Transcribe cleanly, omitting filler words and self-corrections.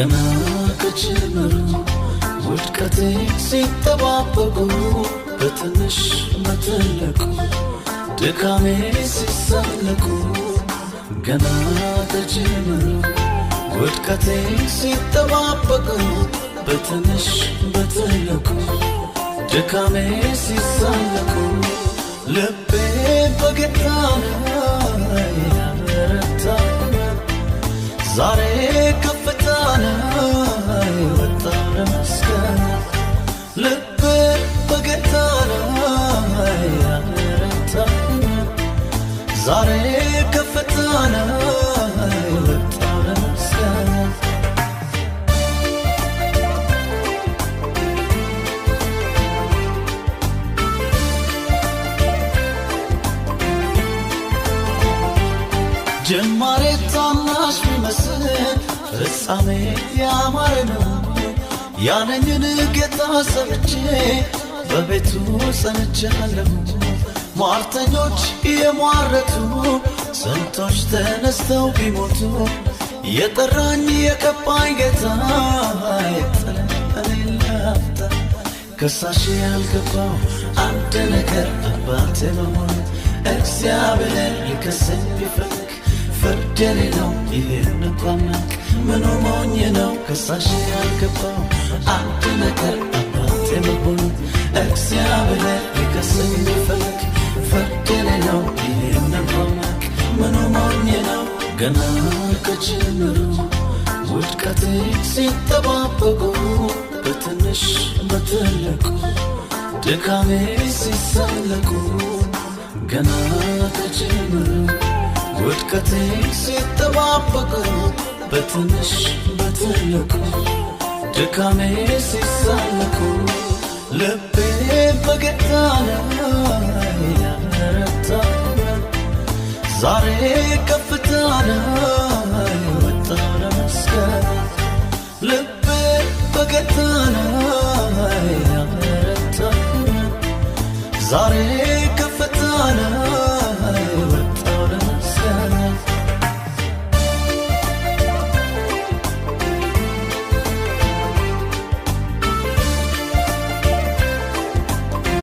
ገና ከጅምሩ ውድቀቴ ሲጠባበቁ በትንሽ በትልቁ ድካሜ ሲሳለቁ ገና ከጅምሩ ውድቀቴ ሲጠባበቁ በትንሽ በትልቁ ድካሜ ሲሳለቁ ልቤ በጌታ ላይ ያበረታ ዛሬ ከፍታ ላይ ወጣ ለመስገን ልቤ በጌታ ላይ ያበረታ ዛሬ ከፍታ ላይ ወጣ ለመስገን ጀማሬ ታናሽ ቢመስል ፍጻሜ ያማረ ነው ያለኝን ጌታ ሰምቼ በቤቱ ጸንቻለሁ። ሟርተኞች የሟረቱ ስንቶች ተነስተው ቢሞቱ የጠራኝ የቀባኝ ጌታ የጠለኝ ላፍታ ከሳሽ ያልገባው አንድ ነገር አባቴ በሞት እግዚአብሔር ሊከሰኝ ቢፈልግ ፍርድ የሌለው ይህን እንኳን ናቅ ምኑ ሞኝ ነው ከሳሽ ያልገባው አንድ ነገር አባቴ በሞት እግዚአብሔር ሊከሰኝ ቢፈልግ ፍርድ የሌለው ይህን እንኳን ናቅ ምኑ ሞኝ ነው ገና ከጅምሩ ውድቀቴ ሲጠባበቁ በትንሽ በትልቁ ድካሜ ሲሳለቁ ገና ከጅምሩ ውድቀቴ ሲጠባበቁ በትንሽ በትልቁ ድካሜ ሲሳለቁ ልቤ በጌታ ላይ ያበረታ ዛሬ ከፍታ ላይ ወጣ ለመስገን ልቤ በጌታ ላይ ያበረታ ዛሬ ከፍታ ላይ